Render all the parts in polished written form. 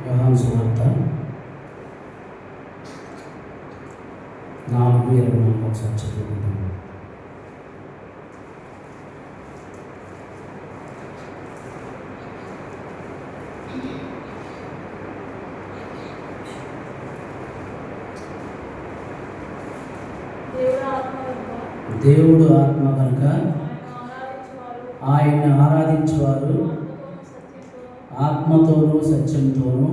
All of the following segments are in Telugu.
యోహాను సువార్త 4:24 ఒకసారి చదువుకుందాం. దేవుడు ఆత్మ కనుక ఆయన ఆరాధించేవారు ఆత్మతోనూ సత్యంతోనూ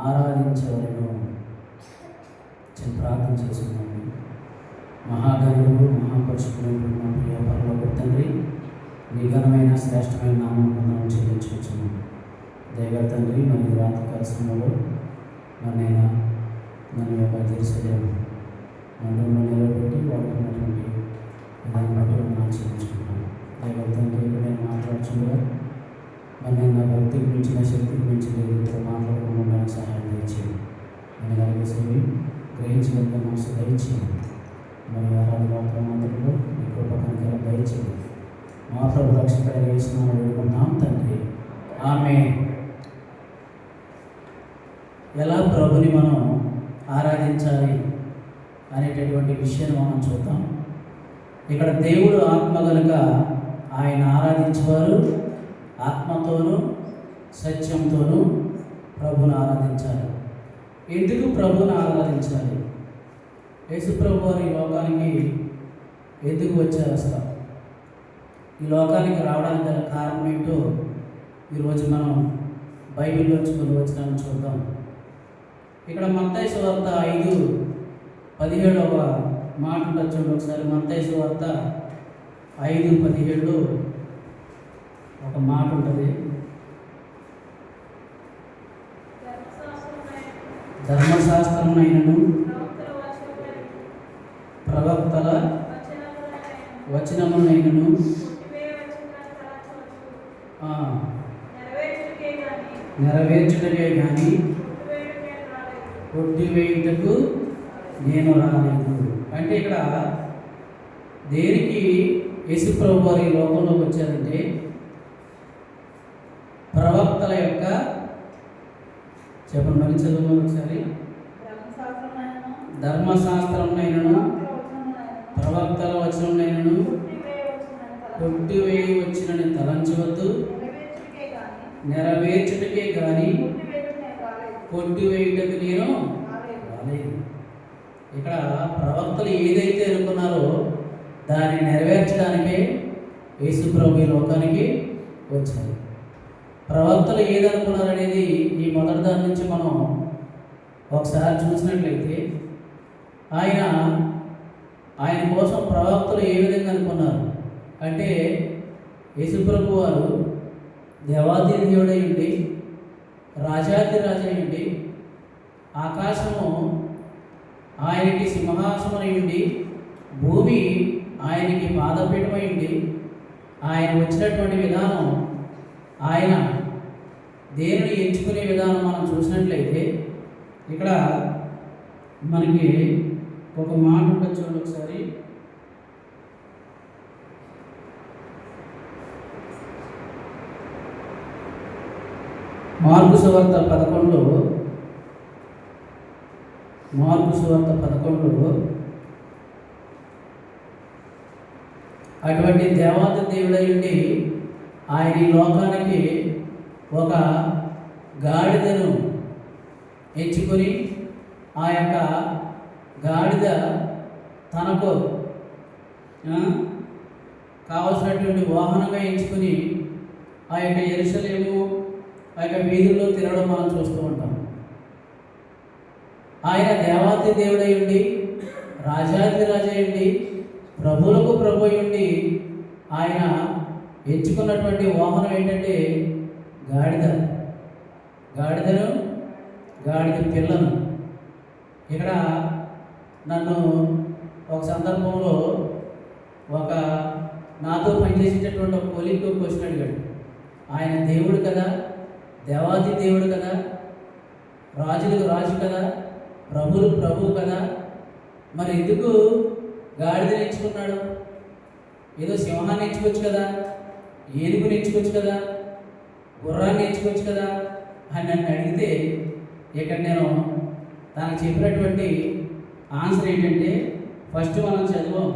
ఆరాధించవలను. ప్రార్థన చేసుకున్నాము. మహాగణుడు మహాపరుషుడు మా ప్రియ పరలోక తండ్రి, మీ ఘనమైన శ్రేష్టమైన నామం మనం చెల్లించుకుంటున్నాం. దయగల తండ్రి, మరి రాత్రికాల సమయంలో నన్నైనా నన్ను యొక్క జెరూసలేం మందిరంలో నిలబెట్టి వాడుకున్నటువంటి దాన్ని బట్టి మనం చెల్లించుకుంటున్నాను. దయగల తండ్రి, ఇక్కడ నేను మాట్లాడుతుండగా మరి నేను నా భక్తికి మించిన శక్తికి మించి లేదు ఇక్కడ మాట్లాడకుండా సహాయం దయచేయండి. నేను కలిగేసేవి గ్రహించగలిగిన మనసు దయచేయండి. మరి ఆరాధన ప్రమాదంలో మీ కృప కనికర దయచేయండి. మా ప్రభు రక్షకుడ వేసిన వేడుకున్నాం తండ్రి, ఆమేన్. ఎలా ప్రభుని మనం ఆరాధించాలి అనేటటువంటి విషయాన్ని మనం చూద్దాం. ఇక్కడ దేవుడు ఆత్మ కనుక ఆయన ఆరాధించేవారు ఆత్మతోనూ సత్యంతోనూ ప్రభుని ఆరాధించాలి. ఎందుకు ప్రభుని ఆరాధించాలి? యేసు ప్రభు వారు ఈ లోకానికి ఎందుకు వచ్చారు? అసలు ఈ లోకానికి రావడానికి గల కారణం ఏంటో ఈరోజు మనం బైబిల్లోంచి కొన్ని వచనాలను చూద్దాం. ఇక్కడ మత్తయి సువార్త 5:17 మాట ఉంటుంది చూడండి ఒకసారి. మత్తయి సువార్త 5:17 ఒక మాట ఉంటుంది. ధర్మశాస్త్రమునైనను ప్రవక్తల వచనమునైనను నెరవేర్చుటకే కానీ కొట్టివేయుటకు నేను రాలేదు. అంటే ఇక్కడ దేనికి యేసు ప్రభు వారు ఈ లోకంలోకి వచ్చారంటే ప్రవక్తల యొక్క చెప్పండి మళ్ళీ చదువు ఒకసారి. ధర్మశాస్త్రమునైనను ప్రవక్తల వచనమునైనను కొట్టివేయి వచ్చినని తలంచవద్దు, నెరవేర్చుటకే కానీ కొట్టివేయుటకు నేను రాలేదు. ఇక్కడ ప్రవక్తలు ఏదైతే అనుకున్నారో దాన్ని నెరవేర్చడానికే యేసు ప్రభు ఈ లోకానికి వచ్చారు. ప్రవక్తలు ఏదనుకున్నారనేది ఈ మొదటి దాని నుంచి మనం ఒకసారి చూసినట్లయితే ఆయన కోసం ప్రవక్తలు ఏ విధంగా అనుకున్నారు అంటే యేసుప్రభు వారు దేవాది దేవుడై ఉండి రాజాది రాజై ఉండి ఆకాశము ఆయనకి సింహాసనమై ఉండి భూమి ఆయనకి పాదపీఠమై ఉండి ఆయన వచ్చినటువంటి విధానం, ఆయన దేనిని ఎంచుకునే విధానం మనం చూసినట్లయితే ఇక్కడ మనకి ఒక మాట ఉంటుంది చూడండి ఒకసారి. మార్కు సువార్త 11 అటువంటి దేవాది దేవుడై ఉండి ఆయన ఈ లోకానికి ఒక గాడిదను ఎంచుకొని ఆ యొక్క గాడిద తనకు కావలసినటువంటి వాహనంగా ఎంచుకొని ఆ యొక్క యెరూషలేము ఆ యొక్క వీధుల్లో తిరగడం మనం చూస్తూ ఉంటాం. ఆయన దేవాది దేవుడై ఉండి రాజాది రాజై ఉండి ప్రభువులకు ప్రభు అయి ఉండి ఆయన ఎంచుకున్నటువంటి వాహనం ఏంటంటే గాడిదను గాడిద పిల్లను. ఇక్కడ నన్ను ఒక సందర్భంలో ఒక నాతో పనిచేసేటటువంటి ఒక కొలీగ్ క్వశ్చన్ అడిగాడు. ఆయన దేవుడు కదా, దేవాది దేవుడు కదా, రాజులకు రాజు కదా, ప్రభువులు ప్రభువు కదా, మరి ఎందుకు గాడిదని ఎంచుకున్నాడు? ఏదో సింహాన్ని ఎంచుకోవచ్చు కదా, ఏనుగుని ఎంచుకోవచ్చు కదా, గుర్రాన్ని ఎంచుకోవచ్చు కదా అని నన్ను అడిగితే ఇక్కడ నేను తనకు చెప్పినటువంటి ఆన్సర్ ఏంటంటే, ఫస్ట్ మనం చదివాం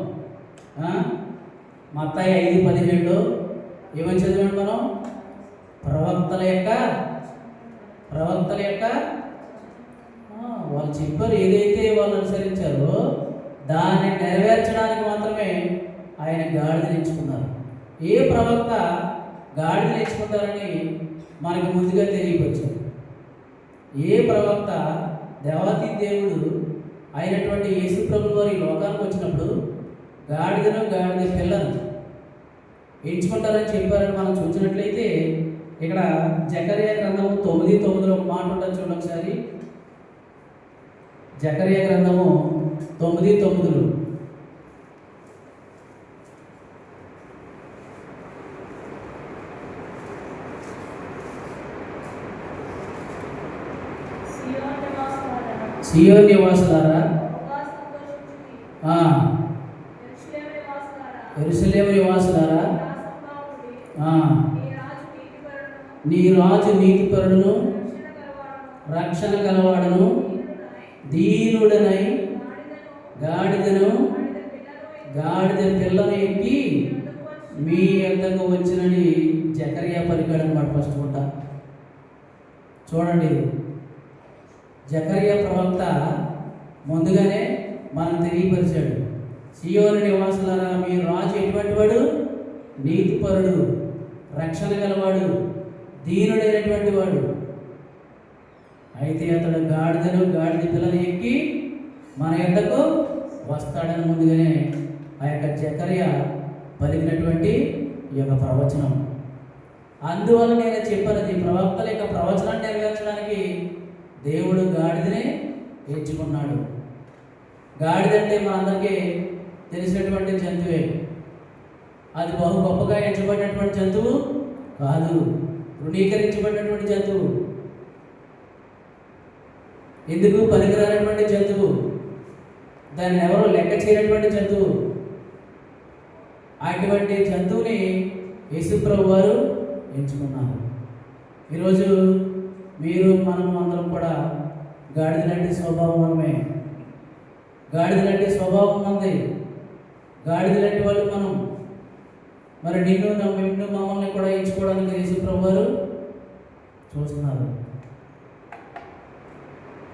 మత్తయి 5:17లో ఏమని చదివాం మనం? ప్రవక్తల యొక్క వాళ్ళు చెప్పారు, ఏదైతే వాళ్ళు అనుసరించారో దాన్ని నెరవేర్చడానికి మాత్రమే ఆయన గాడిదను ఎంచుకున్నారు. ఏ ప్రవక్త గాడిదను ఎంచుకుంటారని మనకు ముందుగా తెలియపరిచారు. ఏ ప్రవక్త దేవాతి దేవుడు అయినటువంటి యేసు ప్రభువు వారు ఈ లోకానికి వచ్చినప్పుడు గాడిద పిల్లను ఎంచుకుంటారని చెప్పారని మనం చూసినట్లయితే, ఇక్కడ జకర్యా గ్రంథము 9:9లో ఒక మాట ఉంటుంది చూడండి ఒకసారి. జకర్యా గ్రంథము 9:9. సియోను నివాసులారా, యెరూషలేము నివాసులారా, నీ రాజు నీతిపరుడును రక్షణ గలవాడును దీనుడనై గాడిద పిల్లను ఎక్కి మీ యొద్దకు వచ్చినని జకర్యా పలికాడు అన్నమాట. ఫస్ట్ పూట చూడండి, జకర్యా ప్రవక్త ముందుగానే మనం తెలియపరిచాడు. సియోను నివాసులారా, మీ రాజు ఎటువంటి వాడు? నీతిపరుడు, రక్షణ గలవాడు, దీనుడైనటువంటి వాడు. అయితే అతడు గాడిద పిల్లని ఎక్కి మన యొద్దకు వస్తాడని ముందుగానే ఆ యొక్క జకర్యా పలికినటువంటి ఈ యొక్క ప్రవచనం. అందువల్ల నేను చెప్పాను, ప్రవక్తల యొక్క ప్రవచనాన్ని నెరవేర్చడానికి దేవుడు గాడిదనే ఎంచుకున్నాడు. గాడిదంటే మనందరికీ తెలిసినటువంటి జంతువే. అది బహు గొప్పగా ఎంచబడినటువంటి జంతువు కాదు, తృణీకరించబడినటువంటి జంతువు, ఎందుకు పనికిరానటువంటి జంతువు, దాన్ని ఎవరో లెక్క చేయనటువంటి జంతువు. అటువంటి జంతువుని యేసుప్రభు వారు ఎంచుకున్నారు. ఈరోజు మీరు మనము అందరం కూడా గాడిద లాంటి స్వభావం మనమే. గాడిద లాంటి స్వభావం ఉంది. గాడిద లాంటి వాళ్ళు మనం. మరి నిన్ను మమ్మల్ని కూడా ఎంచుకోవడానికి యేసుప్రభు వారు చూస్తున్నారు.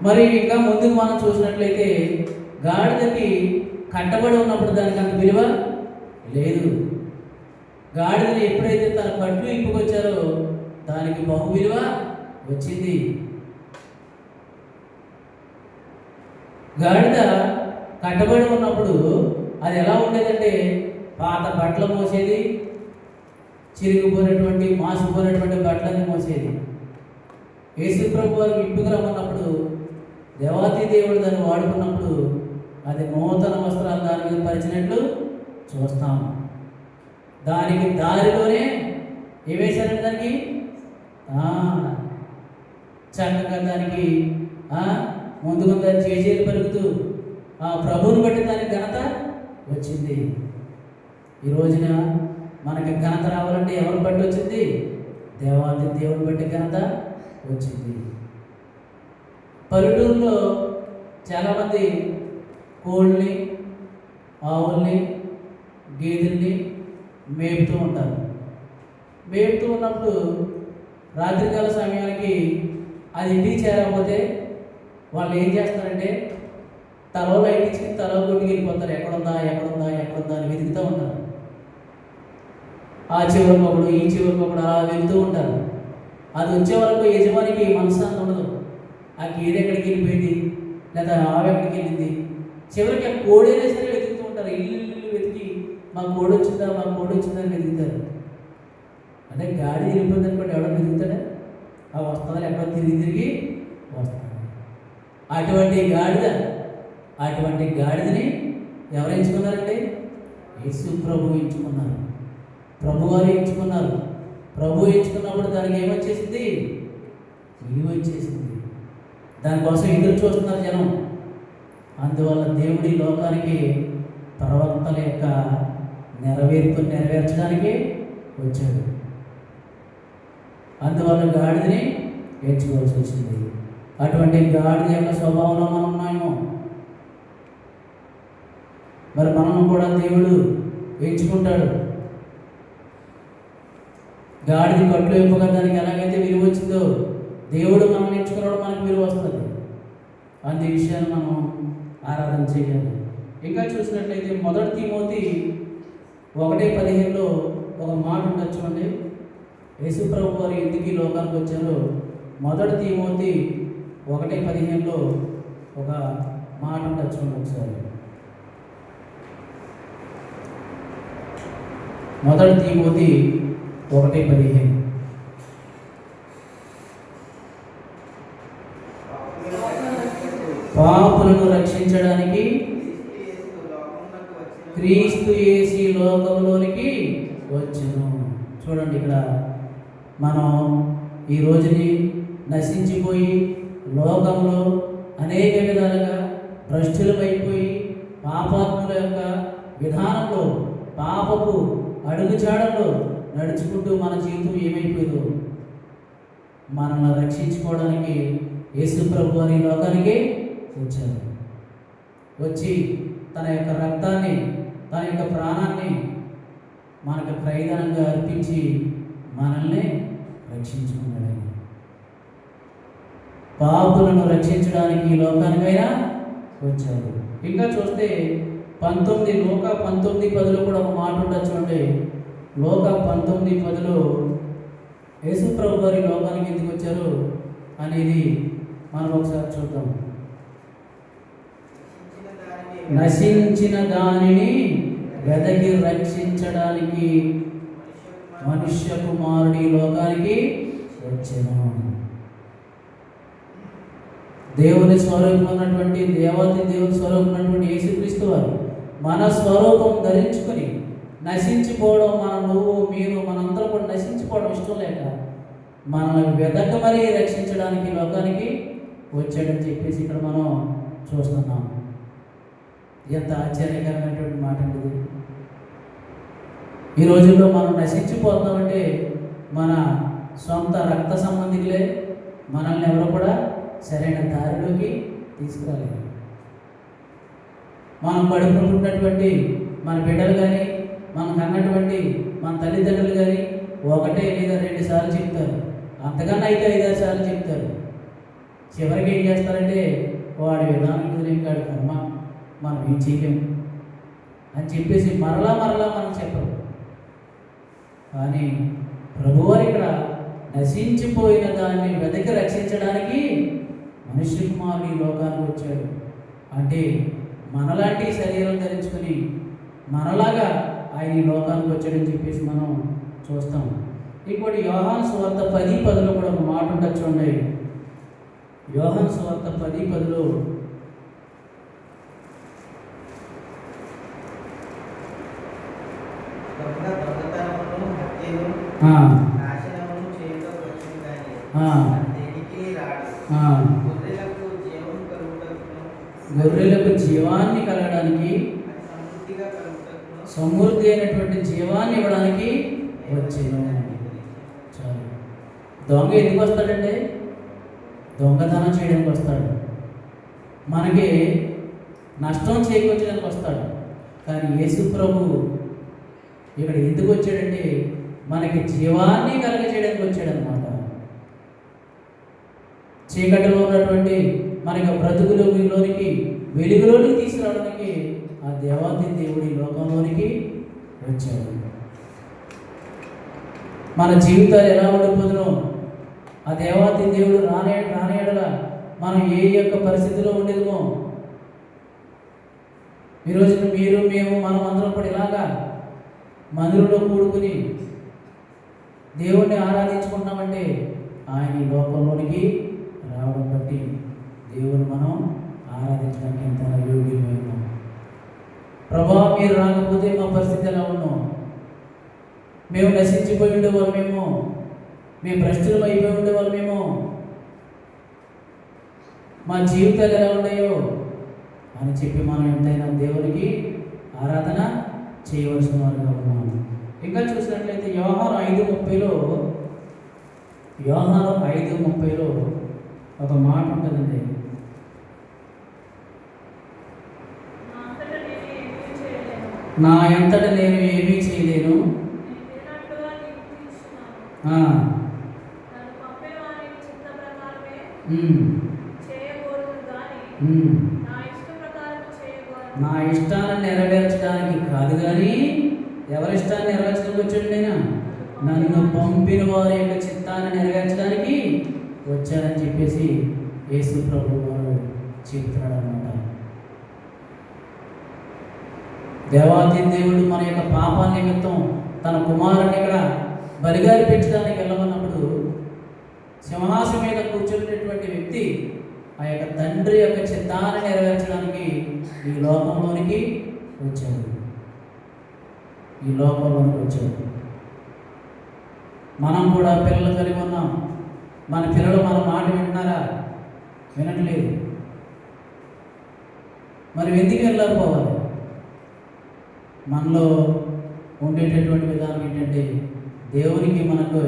మరి ఇంకా ముందుకు మనం చూసినట్లయితే గాడిదకి కట్టబడి ఉన్నప్పుడు దానికి అంత విలువ లేదు. గాడిదని ఎప్పుడైతే తన కట్లు ఇంపుకొచ్చారో దానికి బహు విలువ వచ్చింది. గాడిద కట్టబడి ఉన్నప్పుడు అది ఎలా ఉండేదంటే, పాత బట్టలు మోసేది, చిరిగిపోయినటువంటి మాసిపోయినటువంటి బట్టలన్నీ మోసేది. యేసుప్రభు వారికి ఇంటికి రమ్మన్నప్పుడు దేవాతి దేవుడు దాన్ని వాడుకున్నప్పుడు అది నూతన వస్త్రాలు దాని మీద పరిచినట్లు చూస్తాం. దానికి దారిలోనే ఏమేశారండి? దానికి చక్కగా దానికి ముందుకు దాన్ని చేజేలు పెరుగుతూ ఆ ప్రభువుని బట్టి దానికి ఘనత వచ్చింది. ఈ రోజున మనకి ఘనత రావాలంటే ఎవరిని బట్టి వచ్చింది? దేవాతి దేవుని బట్టి ఘనత వచ్చింది. పల్లెటూరులో చాలామంది కోళ్ళని, ఆవుల్ని, గేదెల్ని మేపుతూ ఉంటారు. మేపుతూ ఉన్నప్పుడు రాత్రికాల సమయానికి అది ఇంటికి చేరకపోతే వాళ్ళు ఏం చేస్తారంటే తలో లైట్ ఇచ్చి తలో కొట్టుకు వెళ్ళిపోతారు. ఎక్కడుందా అని వెతుకుతూ ఉంటారు. ఆ చివరికి ఒకడు, ఈ చివరికి ఒకడు అలా వెళ్తూ ఉంటారు. అది వచ్చే వరకు యజమానికి మనశ్శాంతి ఉండదు. ఆ గేదె ఎక్కడికి వెళ్ళిపోయింది, లేదా ఆవు ఎక్కడికి వెళ్ళింది. చివరికి ఆ కోడైనా సరే వెతుకుతూ ఉంటారు. ఇల్లు వెతికి మా కోడి వచ్చిందా అని వెతుకుతారు. అదే గాడి వెళ్ళిపోయింది అనుకోండి, ఎవడో వెతుకుతాడా? ఆ వస్తుందని ఎక్కడో తిరిగి వస్తుంది. అటువంటి గాడిదని ఎవరు ఎంచుకున్నారండి? యేసు ప్రభు ఎంచుకున్నారు. ప్రభువారు ఎంచుకున్నారు. ప్రభు ఎంచుకున్నప్పుడు దానికి ఏమొచ్చేసింది? విలువ వచ్చేసింది. దానికోసం ఎదురు చూస్తున్నారు జనం. అందువల్ల దేవుడి లోకానికి ప్రవక్తల యొక్క నెరవేర్చడానికి వచ్చాడు. అందువల్ల గాడిదని ఎంచుకోవాల్సి వచ్చింది. అటువంటి గాడిద యొక్క స్వభావంలో మనం ఉన్నామో, మరి మనం కూడా దేవుడు ఎంచుకుంటాడు. గాడిది కట్లు ఇవ్వగా దానికి ఎలాగైతే విలువ వచ్చిందో, దేవుడు మనం ఎంచుకున్నాడు, మనకు విలువ వస్తుంది. అందు విషయాన్ని మనం ఆరాధన చేయాలి. ఇంకా చూసినట్లయితే 1 తిమోతి 1:15 ఒక మాట ఉండొచ్చు. చూడండి, యేసుప్రభు వారు ఎందుకు ఈ లోకానికి వచ్చారో 1 తిమోతి 1:15 ఒక మాట ఉండొచ్చు. ఒకసారి 1 తిమోతి 1:15 పాపులను రక్షించడానికి క్రీస్తు యేసు లోకంలోనికి వచ్చెను. చూడండి, ఇక్కడ మనం ఈ రోజుని నశించిపోయి లోకంలో అనేక విధాలుగా భ్రష్టులమైపోయి పాపాత్ముల యొక్క విధానంలో పాపపు అడుగుచాడల్లో నడుచుకుంటూ మన జీవితం ఏమైపోయిందో, మనల్ని రక్షించుకోవడానికి యేసు ప్రభు వారి లోకానికి వచ్చారు. వచ్చి తన యొక్క రక్తాన్ని, తన యొక్క ప్రాణాన్ని మనకు క్రయధనంగా అర్పించి మనల్ని రక్షించుకున్నాడు. పాపులను రక్షించడానికి ఈ లోకానికైనా వచ్చారు. ఇంకా చూస్తే 19:10 కూడా ఒక మాట ఉండొచ్చు. అంటే లోక 19:10 యేసు ప్రభు వారి లోకానికి ఎందుకు వచ్చారు అనేది మనం ఒకసారి చూద్దాం. నశించిన దానిని వెదకి రక్షించడానికి మనుష్య కుమారుడి లోకానికి వచ్చెను. దేవుని స్వరూపం ఉన్నటువంటి దేవాతి దేవుని స్వరూపం ఉన్నటువంటి యేసుక్రీస్తు వారు మన స్వరూపం ధరించుకొని నశించిపోవడం, నువ్వు మీరు మనందరూ కూడా నశించిపోవడం ఇష్టం లేక మనల్ని వెదక మరీ రక్షించడానికి లోకానికి వచ్చాడని చెప్పేసి ఇక్కడ మనం చూస్తున్నాం. ఎంత ఆశ్చర్యకరమైనటువంటి మాట అండి. ఈ రోజుల్లో మనం నశించిపోతామంటే మన సొంత రక్త సంబంధికులే మనల్ని ఎవరు కూడా సరైన దారిలోకి తీసుకురాలేదు. మనం కడుపుకుంటున్నటువంటి మన బిడ్డలు కానీ, మనకు అన్నటువంటి మన తల్లిదండ్రులు కానీ 1 లేదా 2 సార్లు చెప్తారు, అంతకన్నా అయితే 5-6 సార్లు చెప్తారు. చివరికి ఏం చేస్తారంటే, వాడి విధానం కుదిరింకాడు కర్మ, మనం ఏం చేయలేము అని చెప్పేసి మరలా మనం చెప్పరు. కానీ ప్రభువారు ఇక్కడ నశించిపోయిన దాన్ని వెదకి రక్షించడానికి మనుష్య కుమారుడు ఈ లోకానికి వచ్చాడు. అంటే మనలాంటి శరీరం ధరించుకొని మనలాగా ఆయన ఈ లోకానికి వచ్చాడని చెప్పేసి మనం చూస్తాం. ఇంకోటి యోహాను సువార్త 10:10 కూడా ఒక మాట ఉండొచ్చు. చూడండి, యోహాను సువార్త 10:10 గొర్రెలకు జీవాన్ని కలగడానికి, సమృద్ధి అయినటువంటి జీవాన్ని ఇవ్వడానికి వచ్చాను. చాలు. దొంగ ఎందుకు వస్తాడంటే దొంగతనం చేయడానికి వస్తాడు, మనకి నష్టం చేకూర్చడానికి వస్తాడు. కానీ యేసు ప్రభు ఇక్కడ ఎందుకు వచ్చాడంటే మనకి జీవాన్ని కలగజేయడానికి వచ్చాడనమాట. చీకటిలో ఉన్నటువంటి మనకి బ్రతుకులోనికి వెలుగులోనికి తీసుకురావడానికి ఆ దేవాది దేవుడి లోకంలోనికి వచ్చాడు. మన జీవితాలు ఎలా ఉండిపోతున్నో ఆ దేవాది దేవుడు రానేయడల మనం ఏ యొక్క పరిస్థితిలో ఉండేదేమో. ఈరోజు మీరు మేము మనం అందరం కూడా ఇలాగా మందిరంలో కూడుకుని దేవుణ్ణి ఆరాధించుకుంటున్నామంటే ఆయన ఈ లోకంలోనికి రావడం బట్టి దేవుని మనం ఆరాధించడానికి ఎంత యోగ్యమైనా. ప్రభా మీరు రాకపోతే మా పరిస్థితి ఎలా ఉన్నాం, మేము నశించిపోయి ఉండేవాళ్ళమేమో, మేము భ్రష్టులం అయిపోయి ఉండేవాళ్ళమేమో, మా జీవితాలు ఎలా ఉన్నాయో అని చెప్పి మనం ఎంతైనా దేవునికి ఆరాధన చేయవలసిన వారుగా ఉన్నాము. ఇంకా చూసినట్లయితే యోహాను 5:30లో యోహాను 5:30లో ఒక మాట ఉంటుందండి. నా ఎంతట నేను ఏమీ చేయలేను, నా ఇష్టాన్ని నెరవేర్చడానికి కాదు, కానీ ఎవరి ఇష్టాన్ని నెరవేర్చడానికి వచ్చాడు? నేను నన్ను పంపిన వారి యొక్క చిత్తాన్ని నెరవేర్చడానికి వచ్చానని చెప్పేసి యేసు ప్రభు వారు చెబుతున్నాడు అన్నమాట. దేవాది దేవుడు మన యొక్క పాపాల నిమిత్తం తన కుమారుని ఇక్కడ బలిగా పెంచడానికి వెళ్ళమన్నప్పుడు సింహాసనం మీద కూర్చున్నటువంటి వ్యక్తి ఆ యొక్క తండ్రి యొక్క చిత్తాన్ని నెరవేర్చడానికి ఈ లోకంలోనికి వచ్చాడు. ఈ లోకంలోనికి వచ్చాడు. మనం కూడా పిల్లలు కలిగి ఉన్నాం. మన పిల్లలు మన మాట వింటున్నారా? వినట్లేదు. మరి ఎందుకు వెళ్ళకపోవాలి? మనలో ఉండేటటువంటి విధానం ఏంటంటే దేవునికి మనకు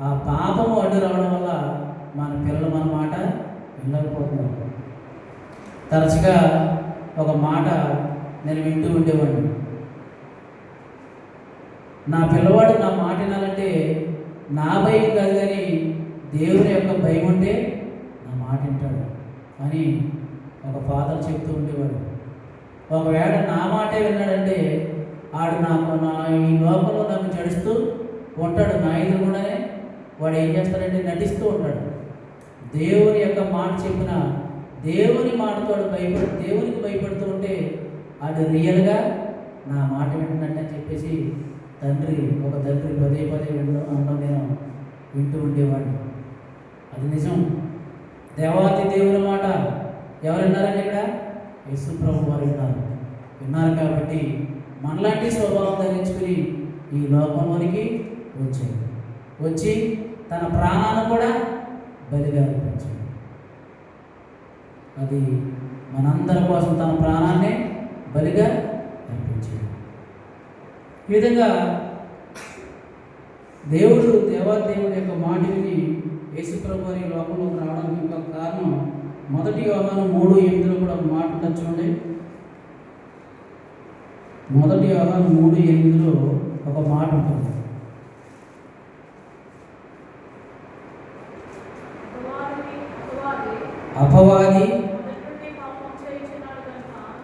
ఆ పాపము అడ్డు రావడం వల్ల మన పిల్లలు మన మాట వినలేకపోతున్నారు. తరచుగా ఒక మాట నేను వింటూ ఉండేవాడిని, నా పిల్లవాడు నా మాట వినాలంటే నా భయం కాదు, కానీ దేవుని యొక్క భయం ఉంటే నా మాట వింటాడు అని ఒక ఫాదర్ చెప్తూ ఉండేవాడు. ఒకవేళ నా మాటే విన్నాడంటే ఆడు ఈ లోకంలో నాకు జడుస్తూ ఉంటాడు. నా ఎదురుగుండానే వాడు ఏం చేస్తాడంటే నటిస్తూ ఉంటాడు. దేవుని యొక్క మాట చెప్పిన దేవుని మాటతో దేవునికి భయపడుతూ ఉంటే అది రియల్గా నా మాట వింటున్నట్టు అని చెప్పేసి ఒక తండ్రి పదే అనడం నేను వింటూ ఉండేవాడిని. అది నిజం. దేవాతి దేవుని మాట ఎవరు విన్నారండి? ఇక్కడ యేసు ప్రభు వారు విన్నారు కాబట్టి మనలాంటి స్వభావం ధరించుకుని ఈ లోకంలోనికి వచ్చి తన ప్రాణాన్ని కూడా బలిగా అర్పించాడు. అది మనందరి కోసం తన ప్రాణాన్ని బలిగా అర్పించాడు. ఈ విధంగా దేవాదేవుడి యొక్క మాట విని యేసు ప్రభు వారి లోకంలోకి రావడానికి ఇంకొక కారణం 1 యోహాను 3:8లో కూడా ఒక మాట ఉంటుంది చూడండి. 1 యోహాను 3:8లో ఒక మాట ఉంటుంది. అపవాది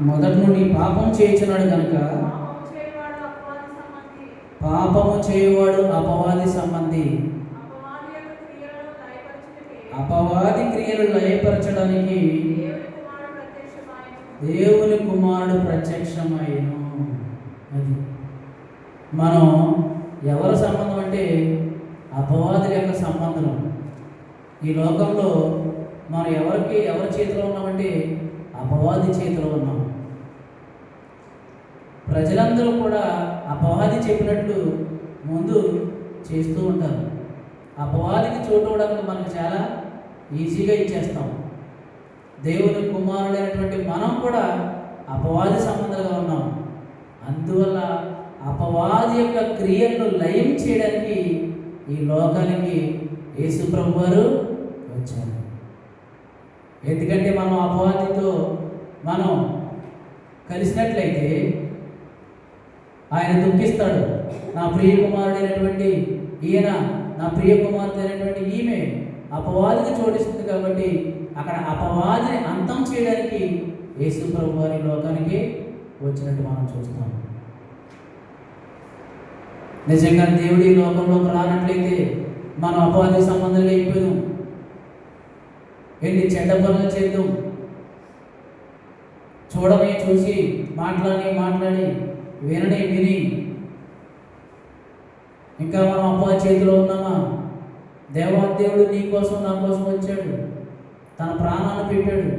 మొదటి నుండి పాపం చేయించున్నాడు కనుక పాపము చేయవాడు అపవాది సంబంధి. అపవాది క్రియలు లయపరచడానికి దేవుని కుమారుడు ప్రత్యక్షమైను. అది మనం ఎవరి సంబంధం అంటే అపవాది యొక్క సంబంధం. ఈ లోకంలో మనం ఎవరి చేతిలో ఉన్నామంటే అపవాది చేతిలో ఉన్నాం. ప్రజలందరూ కూడా అపవాది చెప్పినట్లు ముందు చేస్తూ ఉంటారు. అపవాదికి చోటు ఇవ్వడానికి మనకు చాలా ఈజీగా ఇచ్చేస్తాం. దేవుని కుమారుడైనటువంటి మనం కూడా అపవాది సంబంధాలుగా ఉన్నాం. అందువల్ల అపవాది యొక్క క్రియలను లయం చేయడానికి ఈ లోకానికి యేసు ప్రభు వారు వచ్చారు. ఎందుకంటే మనం అపవాదితో మనం కలిసినట్లయితే ఆయన దుఃఖిస్తాడు. నా ప్రియ కుమారుడైనటువంటి ఈయన, నా ప్రియ కుమార్తె అయినటువంటి ఈమె అపవాదికి చోటిస్తుంది కాబట్టి అక్కడ అపవాదిని అంతం చేయడానికి యేసు ప్రభు వారి లోకానికి వచ్చినట్టు మనం చూస్తాం. నిజంగా దేవుడి లోకంలోకి రానట్లయితే మనం అపవాది సంబంధాలుగా అయిపోయాం. ఎన్ని చెడ్డ పనులు చేద్దాం, చూసి మాట్లాడి విని ఇంకా మనం అపవాది చేతిలో ఉన్నామా? దేవుడు నీ కోసం నా కోసం వచ్చాడు, తన ప్రాణాన్ని పెట్టాడు,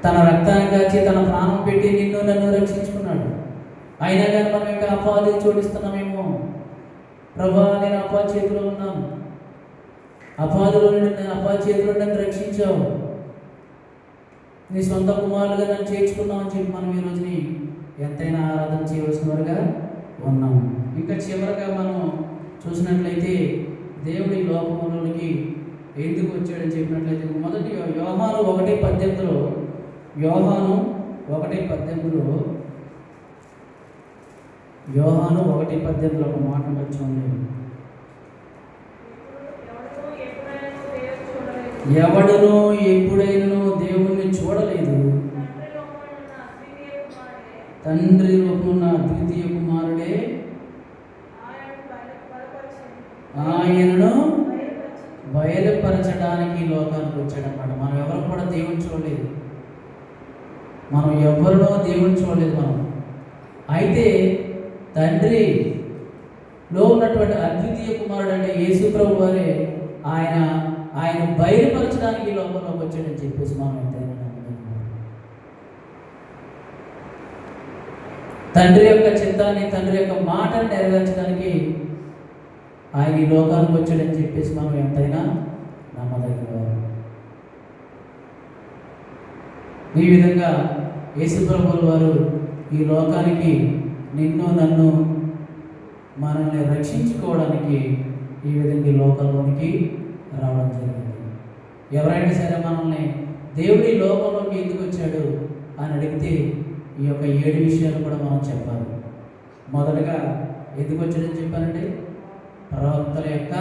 తన రక్తాన్ని కాచి తన ప్రాణం పెట్టి నన్ను రక్షించుకున్నాడు. అయినా కానీ మనం ఇంకా అపవాది చోటిస్తున్నామేమో. ప్రభా, నేను అపవాది చేతిలో ఉన్నాను, అపవాది చేతిలో నన్ను రక్షించావు, నీ సొంత కుమారులుగా నన్ను చేర్చుకున్నామని చెప్పి మనం ఈ రోజుని ఎంతైనా ఆరాధన చేయవలసిన వారుగా ఉన్నాం. ఇంకా చివరగా మనం చూసినట్లయితే దేవుడి లోకములోనికి ఎందుకు వచ్చాడని చెప్పినట్లయితే మొదటి యోహాను 1:18 యోహాను 1:18 ఒక మాట వచ్చి ఎవడును ఎప్పుడైనా దేవుణ్ణి చూడలేదు, తండ్రి రూపమున్న అద్వితీయ కుమారుడే ఆయనను బయలుపరచడానికి లోకానికి వచ్చాడన్నమాట. మనం ఎవరు కూడా దేవుని చూడలేదు, మనం ఎవరినో దేవుని చూడలేదు మనం. అయితే తండ్రిలో ఉన్నటువంటి అద్వితీయ కుమారుడు అంటే యేసు ప్రభు వారే ఆయన బయలుపరచడానికి లోకంలోకి వచ్చాడని చెప్పేసి మనం ఎంతైనా తండ్రి యొక్క చిత్తాన్ని, తండ్రి యొక్క మాటను నెరవేర్చడానికి ఆయన ఈ లోకానికి వచ్చాడని చెప్పేసి మనం ఎంతైనా నమ్మదగినవారు. ఈ విధంగా యేసు ప్రభువుల వారు ఈ లోకానికి నిన్ను నన్ను మనల్ని రక్షించుకోవడానికి ఈ విధంగా ఈ లోకంలోనికి రావడం జరిగింది. ఎవరైనా సరే మనల్ని దేవుడి లోకంలోకి ఎందుకు వచ్చాడు అని అడిగితే ఈ యొక్క 7 విషయాలు కూడా మనం చెప్పాలి. మొదటగా ఎందుకు వచ్చాడని చెప్పానంటే ప్రవక్తల యొక్క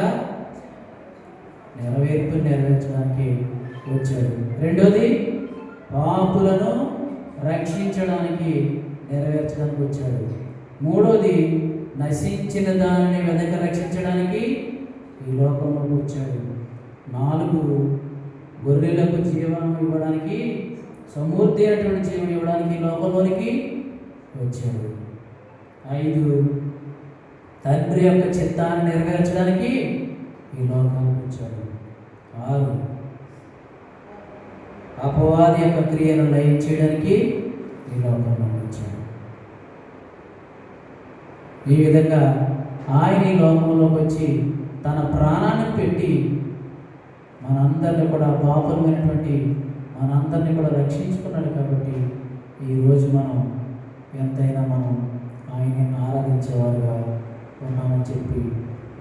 నెరవేర్చడానికి వచ్చాడు. రెండోది పాపులను రక్షించడానికి నెరవేర్చడానికి వచ్చాడు. మూడోది నశించిన దానిని వెదక రక్షించడానికి ఈ లోకంలోకి వచ్చాడు. 4 గొర్రెలకు జీవనం ఇవ్వడానికి, సమృద్ధి అయినటువంటి జీవనం ఇవ్వడానికి ఈ లోకంలోనికి వచ్చాడు. 5 తండ్రి యొక్క చిత్తాన్ని నెరవేర్చడానికి ఈ లోకానికి వచ్చాడు. 6 అపవాది యొక్క క్రియను లయం చేయడానికి ఈ లోకంలోకి వచ్చాడు. ఈ విధంగా ఆయన ఈ లోకంలోకి వచ్చి తన ప్రాణాన్ని పెట్టి మనందరినీ కూడా, పాపులమైనటువంటి మనందరినీ కూడా రక్షించుకున్నాడు. కాబట్టి ఈరోజు మనం ఎంతైనా మనం ఆయన్ని ఆరాధించేవారుగా ఉన్నామని చెప్పి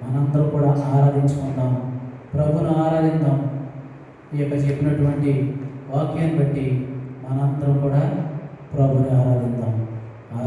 మనందరూ కూడా ఆరాధించుకుందాం, ప్రభును ఆరాధిద్దాం. ఈ యొక్క చెప్పినటువంటి వాక్యాన్ని బట్టి మనందరం కూడా ప్రభుని ఆరాధిద్దాం.